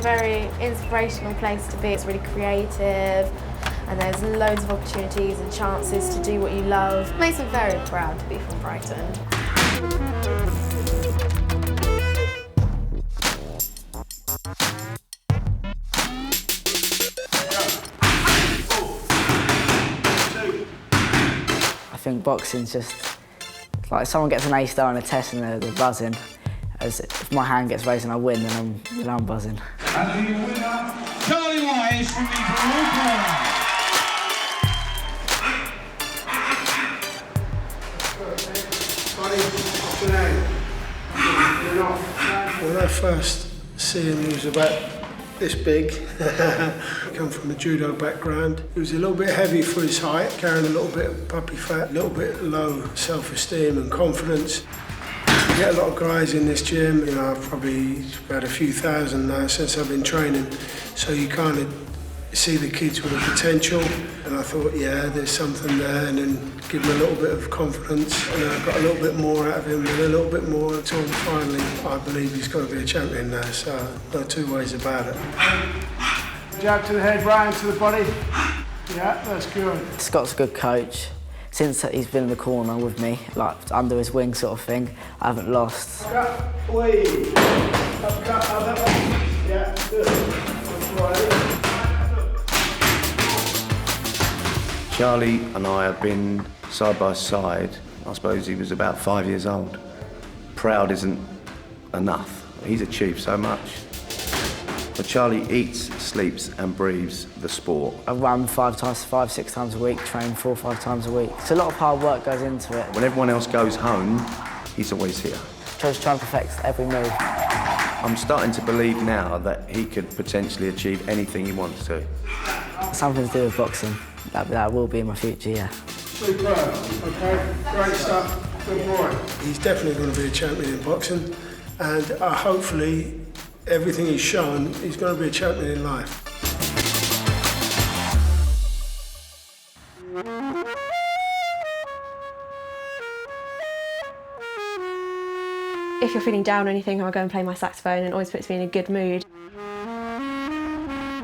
a very inspirational place to be. It's really creative and there's loads of opportunities and chances to do what you love. It makes me very proud to be from Brighton. I think boxing's just like if someone gets an A star on a test and they're buzzing. As if my hand gets raised and I win, then I'm buzzing. And the winner, Charlie White from the CORCORAN. When I first see him, he was about this big. He come from a judo background. He was a little bit heavy for his height, carrying a little bit of puppy fat, a little bit low self-esteem and confidence. You get a lot of guys in this gym. You know, I've probably had a few thousand now since I've been training. So you kind of see the kids with a potential. And I thought, yeah, there's something there, and then give him a little bit of confidence. And I got a little bit more out of him, and a little bit more until finally I believe he's got to be a champion now. So no two ways about it. Jab to the head, round to the body. Yeah, that's good. Scott's a good coach. Since he's been in the corner with me, like under his wing sort of thing, I haven't lost. Cut, away. Up, cut, up, up. Yeah, good. Charlie and I have been side by side. I suppose he was about 5 years old. Proud isn't enough. He's achieved so much. But Charlie eats, sleeps and breathes the sport. I run 5, 6 times a week, train 4 or 5 times a week. So a lot of hard work goes into it. When everyone else goes home, he's always here. Just trying to perfect every move. I'm starting to believe now that he could potentially achieve anything he wants to. Something to do with boxing. That will be in my future, yeah. Superb, okay, great stuff, good boy. He's definitely going to be a champion in boxing, and hopefully everything he's shown, he's going to be a champion in life. If you're feeling down or anything, I'll go and play my saxophone, and it always puts me in a good mood.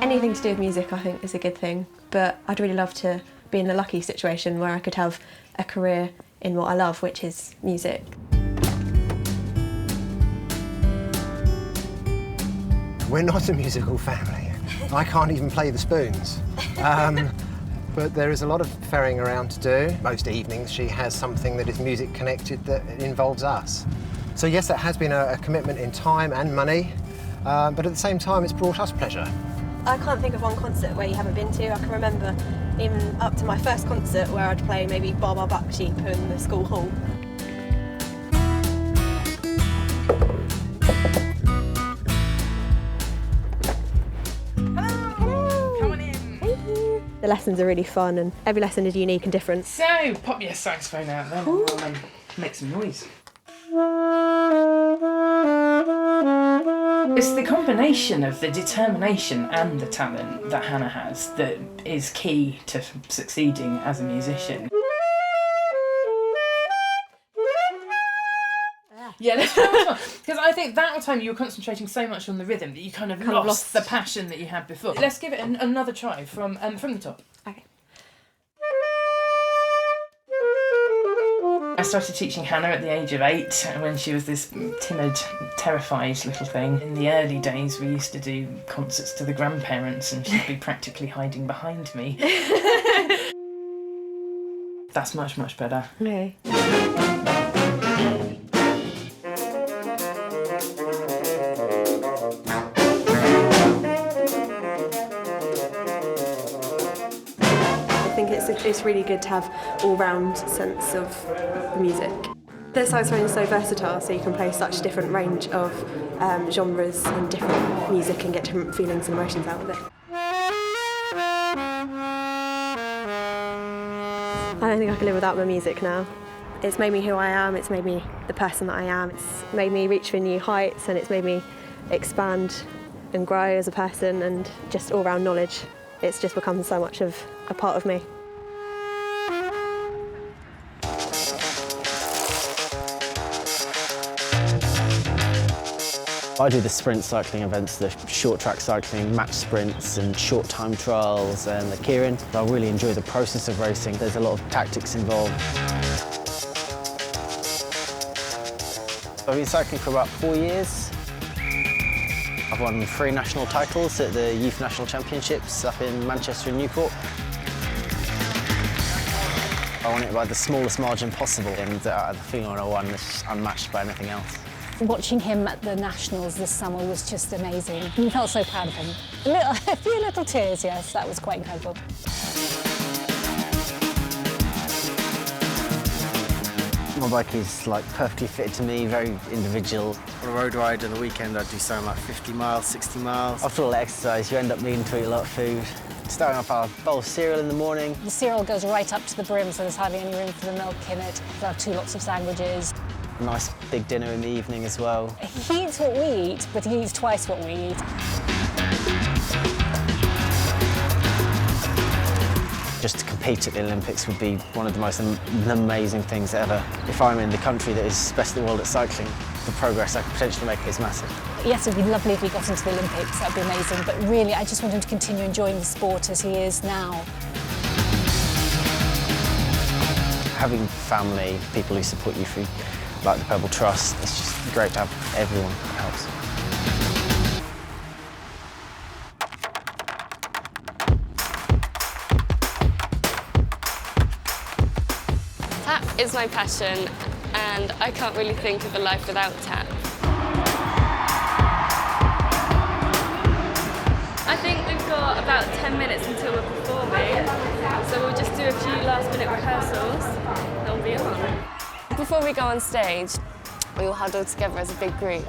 Anything to do with music, I think, is a good thing, but I'd really love to be in the lucky situation where I could have a career in what I love, which is music. We're not a musical family. I can't even play the spoons. But there is a lot of ferrying around to do. Most evenings she has something that is music connected that involves us. So yes, that has been a commitment in time and money, but at the same time it's brought us pleasure. I can't think of one concert where you haven't been to. I can remember even up to my first concert where I'd play maybe Bar Bar Buck Sheep in the school hall. The lessons are really fun and every lesson is unique and different. So, pop your saxophone out then and make some noise. It's the combination of the determination and the talent that Hannah has that is key to succeeding as a musician. Yeah, let's try this one. Because I think that time you were concentrating so much on the rhythm that you kind of lost the passion that you had before. Let's give it another try from the top. Okay. I started teaching Hannah at the age of 8 when she was this timid, terrified little thing. In the early days we used to do concerts to the grandparents and she'd be practically hiding behind me. That's much, much better. Okay. It's really good to have all-round sense of music. The saxophone is so versatile, so you can play such different range of genres and different music and get different feelings and emotions out of it. I don't think I can live without my music now. It's made me who I am, it's made me the person that I am, it's made me reach for new heights and it's made me expand and grow as a person and just all-round knowledge. It's just become so much of a part of me. I do the sprint cycling events, the short track cycling, match sprints and short time trials and the keirin. I really enjoy the process of racing. There's a lot of tactics involved. I've been cycling for about 4 years. I've won 3 national titles at the Youth National Championships up in Manchester and Newport. I won it by the smallest margin possible, and the feeling when I won is unmatched by anything else. Watching him at the Nationals this summer was just amazing. We felt so proud of him. A few little tears, yes, that was quite incredible. My bike is like perfectly fitted to me, very individual. On a road ride on the weekend, I do something like 50 miles, 60 miles. After all the exercise, you end up needing to eat a lot of food. Starting off our bowl of cereal in the morning. The cereal goes right up to the brim, so there's hardly any room for the milk in it. We'll have 2 lots of sandwiches. Nice big dinner in the evening as well. He eats what we eat, but he eats twice what we eat. Just to compete at the Olympics would be one of the most amazing things ever. If I'm in the country that is best in the world at cycling, the progress I could potentially make is massive. Yes, it'd be lovely if he got into the Olympics, that'd be amazing, but really I just want him to continue enjoying the sport as he is now. Having family, people who support you through, like the Pebble Trust, it's just great to have everyone that helps. Tap is my passion, and I can't really think of a life without tap. I think we've got about 10 minutes until we're performing, so we'll just do a few last-minute rehearsals, and we'll be on. Before we go on stage, we all huddle together as a big group.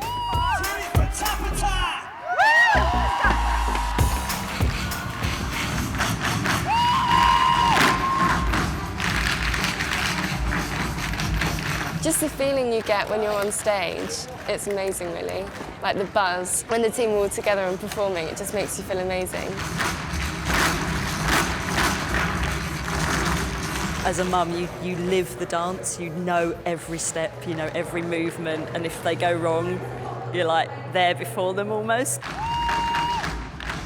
Just the feeling you get when you're on stage, it's amazing really. Like the buzz, when the team are all together and performing, it just makes you feel amazing. As a mum, you live the dance, you know every step, you know every movement, and if they go wrong, you're like there before them almost.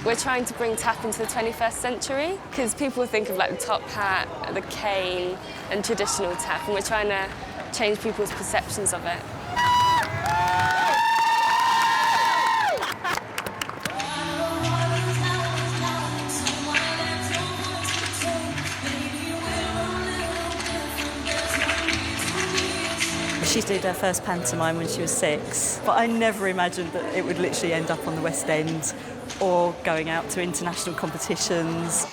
We're trying to bring tap into the 21st century, because people think of like the top hat, the cane, and traditional tap, and we're trying to change people's perceptions of it. She did her first pantomime when she was 6, but I never imagined that it would literally end up on the West End or going out to international competitions.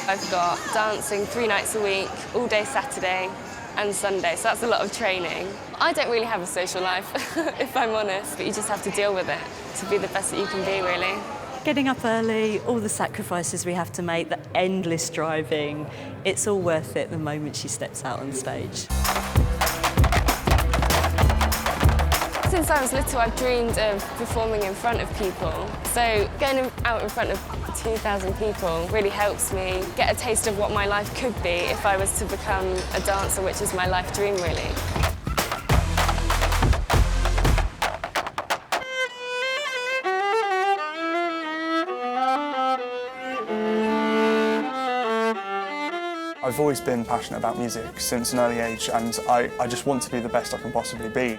I've got dancing 3 nights a week, all day Saturday and Sunday, so that's a lot of training. I don't really have a social life, if I'm honest, but you just have to deal with it to be the best that you can be, really. Getting up early, all the sacrifices we have to make, the endless driving, it's all worth it the moment she steps out on stage. Since I was little, I've dreamed of performing in front of people. So going out in front of 2,000 people really helps me get a taste of what my life could be if I was to become a dancer, which is my life dream, really. I've always been passionate about music since an early age, and I just want to be the best I can possibly be.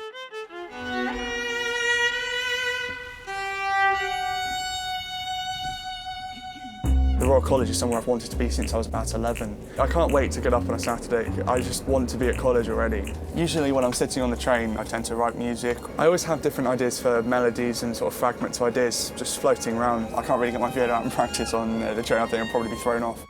The Royal College is somewhere I've wanted to be since I was about 11. I can't wait to get up on a Saturday. I just want to be at college already. Usually when I'm sitting on the train, I tend to write music. I always have different ideas for melodies and sort of fragments of ideas just floating around. I can't really get my viola out and practice on the train. I think I'll probably be thrown off.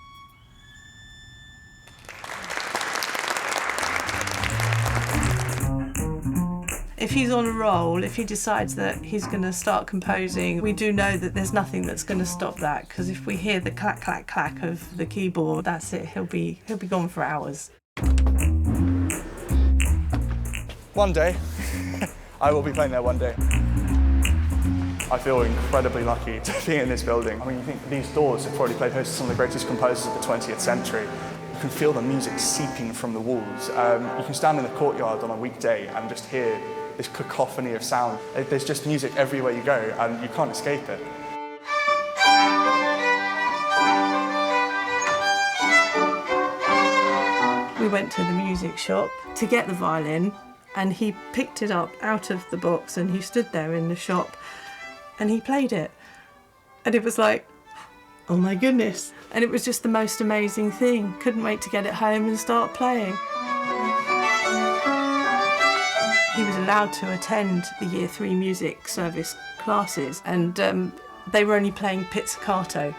If he's on a roll, if he decides that he's going to start composing, we do know that there's nothing that's going to stop that, because if we hear the clack, clack, clack of the keyboard, that's it, he'll be gone for hours. One day, I will be playing there one day. I feel incredibly lucky to be in this building. I mean, you think these doors have probably played host to some of the greatest composers of the 20th century. You can feel the music seeping from the walls. You can stand in the courtyard on a weekday and just hear this cacophony of sound. There's just music everywhere you go and you can't escape it. We went to the music shop to get the violin, and he picked it up out of the box and he stood there in the shop and he played it. And it was like, oh my goodness. And it was just the most amazing thing. Couldn't wait to get it home and start playing. He was allowed to attend the Year 3 music service classes, and they were only playing pizzicato.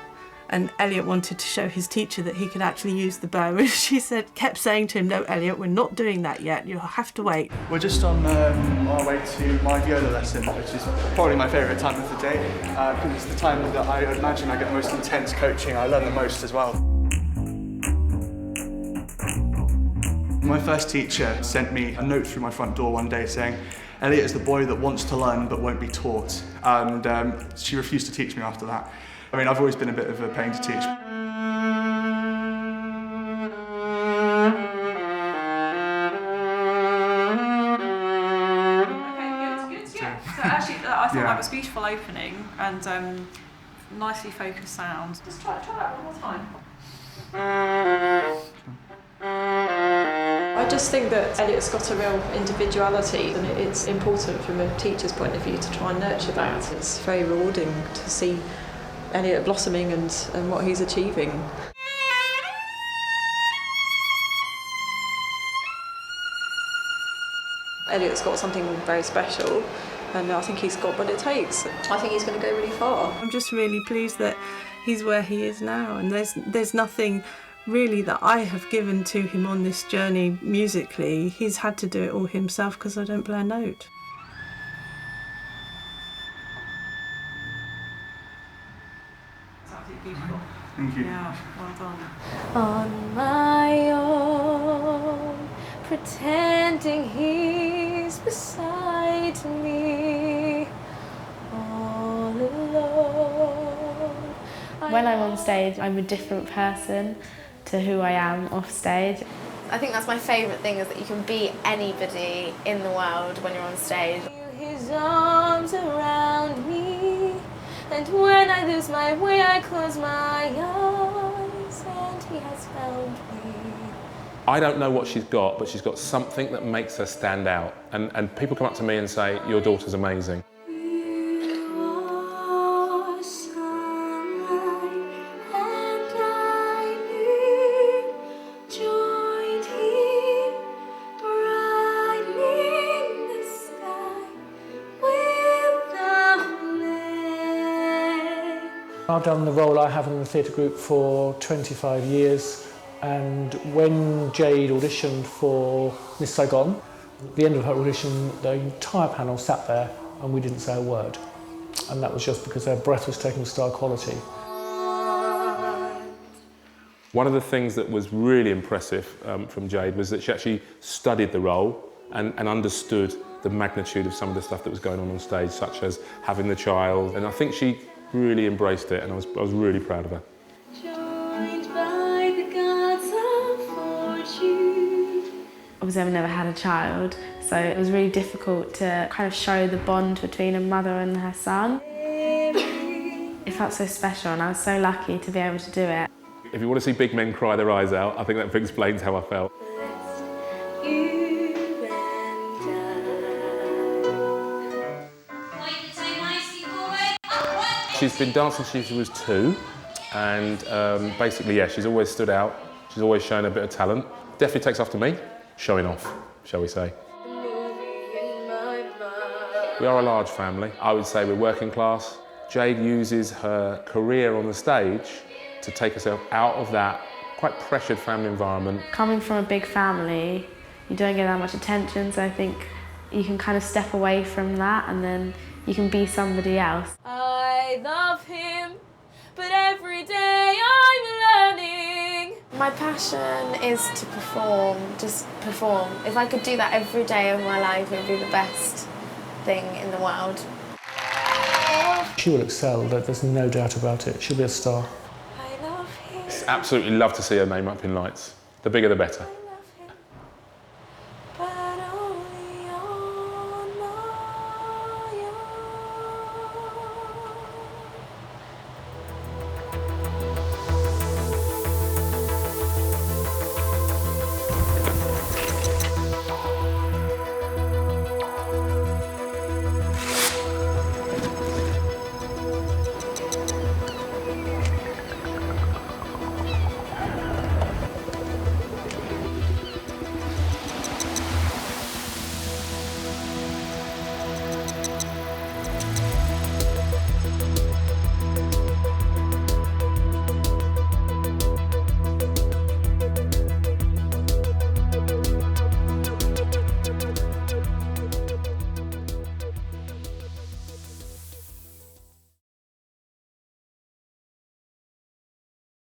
And Elliot wanted to show his teacher that he could actually use the bow. And she kept saying to him, no, Elliot, we're not doing that yet. You'll have to wait. We're just on our way to my viola lesson, which is probably my favourite time of the day, because it's the time that I imagine I get the most intense coaching. I learn the most as well. My first teacher sent me a note through my front door one day saying, Elliot is the boy that wants to learn but won't be taught. And she refused to teach me after that. I mean, I've always been a bit of a pain to teach. Okay, good, yeah. So actually, I thought that was a beautiful opening and nicely focused sound. Just try that one more time. I just think that Elliot's got a real individuality, and it's important from a teacher's point of view to try and nurture that. It's very rewarding to see Elliot blossoming and what he's achieving. Elliot's got something very special, and I think he's got what it takes. I think he's going to go really far. I'm just really pleased that he's where he is now, and there's nothing really that I have given to him on this journey musically. He's had to do it all himself because I don't play a note. Beautiful. Thank you. Yeah, well done. On my own, pretending he's beside me, all alone. When I'm on stage, I'm a different person to who I am off stage. I think that's my favourite thing, is that you can be anybody in the world when you're on stage. His arms around me, and when I lose my way, I close my eyes, and he has found me. I don't know what she's got, but she's got something that makes her stand out. And people come up to me and say, your daughter's amazing. I've done the role I have in the theatre group for 25 years, and when Jade auditioned for Miss Saigon, at the end of her audition, the entire panel sat there and we didn't say a word. And that was just because their breath was taken with star quality. One of the things that was really impressive from Jade was that she actually studied the role and understood the magnitude of some of the stuff that was going on stage, such as having the child. And I think she really embraced it, and I was really proud of her. Joined by the gods of fortune. Obviously, I've never had a child, so it was really difficult to kind of show the bond between a mother and her son. It felt so special, and I was so lucky to be able to do it. If you want to see big men cry their eyes out, I think that explains how I felt. She's been dancing since she was 2, and basically, yeah, she's always stood out. She's always shown a bit of talent. Definitely takes after me, showing off, shall we say. We are a large family. I would say we're working class. Jade uses her career on the stage to take herself out of that quite pressured family environment. Coming from a big family, you don't get that much attention, so I think you can kind of step away from that and then you can be somebody else. I love him, but every day I'm learning. My passion is to perform, just perform. If I could do that every day of my life, it would be the best thing in the world. She will excel, there's no doubt about it. She'll be a star. Absolutely love to see her name up in lights. The bigger the better.